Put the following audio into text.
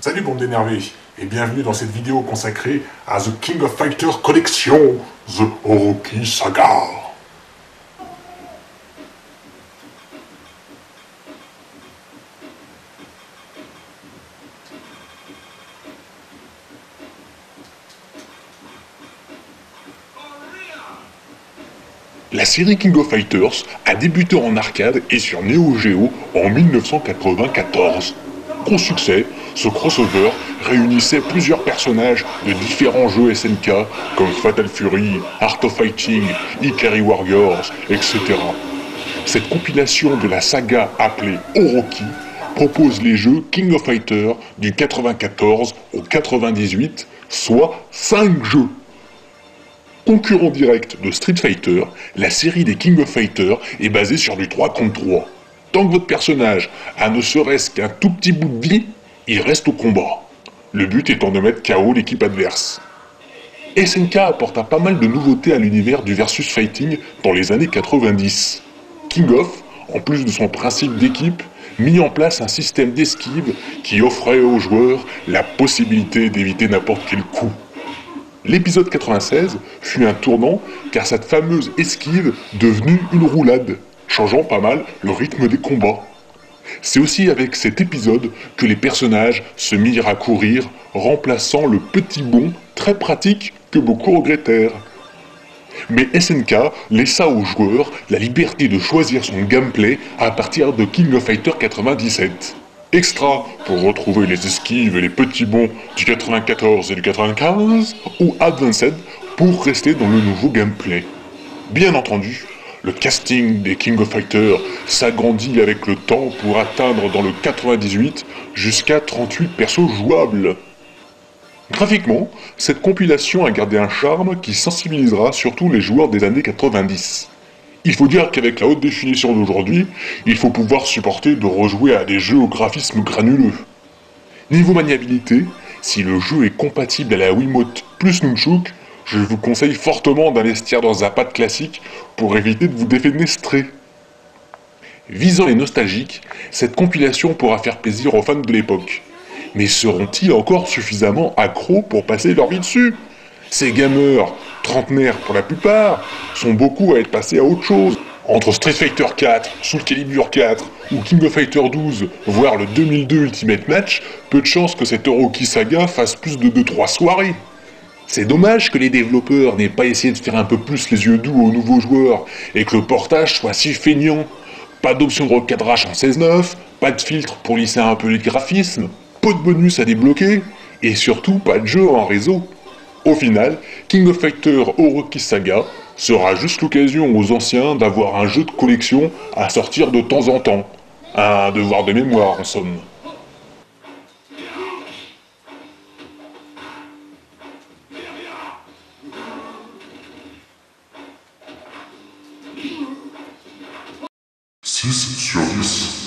Salut bande d'énervés, et bienvenue dans cette vidéo consacrée à The King of Fighters Collection, The Orochi Saga. La série King of Fighters a débuté en arcade et sur Neo Geo en 1994. Gros succès, ce crossover réunissait plusieurs personnages de différents jeux SNK comme Fatal Fury, Art of Fighting, Ikari Warriors, etc. Cette compilation de la saga appelée Orochi propose les jeux King of Fighters du 94 au 98, soit 5 jeux. Concurrent direct de Street Fighter, la série des King of Fighters est basée sur du 3 contre 3. Tant que votre personnage a ne serait-ce qu'un tout petit bout de vie, il reste au combat. Le but étant de mettre KO l'équipe adverse. SNK apporta pas mal de nouveautés à l'univers du versus fighting dans les années 90. King of, en plus de son principe d'équipe, mit en place un système d'esquive qui offrait aux joueurs la possibilité d'éviter n'importe quel coup. L'épisode 96 fut un tournant car cette fameuse esquive devenue une roulade, changeant pas mal le rythme des combats. C'est aussi avec cet épisode que les personnages se mirent à courir, remplaçant le petit bond très pratique que beaucoup regrettèrent. Mais SNK laissa aux joueurs la liberté de choisir son gameplay à partir de King of Fighters 97. Extra pour retrouver les esquives et les petits bonds du 94 et du 95, ou Advanced pour rester dans le nouveau gameplay. Bien entendu, le casting des King of Fighters s'agrandit avec le temps pour atteindre dans le 98 jusqu'à 38 persos jouables. Graphiquement, cette compilation a gardé un charme qui sensibilisera surtout les joueurs des années 90. Il faut dire qu'avec la haute définition d'aujourd'hui, il faut pouvoir supporter de rejouer à des jeux au graphisme granuleux. Niveau maniabilité, si le jeu est compatible à la Wiimote plus Nunchuk, je vous conseille fortement d'investir dans un pad classique pour éviter de vous défenestrer. Visant les nostalgiques, cette compilation pourra faire plaisir aux fans de l'époque. Mais seront-ils encore suffisamment accros pour passer leur vie dessus ? Ces gamers, trentenaires pour la plupart, sont beaucoup à être passés à autre chose. Entre Street Fighter 4, Soul Calibur 4 ou King of Fighter 12, voire le 2002 Ultimate Match, peu de chance que cette Orochi Saga fasse plus de 2-3 soirées. C'est dommage que les développeurs n'aient pas essayé de faire un peu plus les yeux doux aux nouveaux joueurs et que le portage soit si feignant. Pas d'option de recadrage en 16:9, pas de filtre pour lisser un peu les graphismes, peu de bonus à débloquer, et surtout pas de jeu en réseau. Au final, King of Fighters Orochi Saga sera juste l'occasion aux anciens d'avoir un jeu de collection à sortir de temps en temps. Un devoir de mémoire en somme. « 6 sur 10.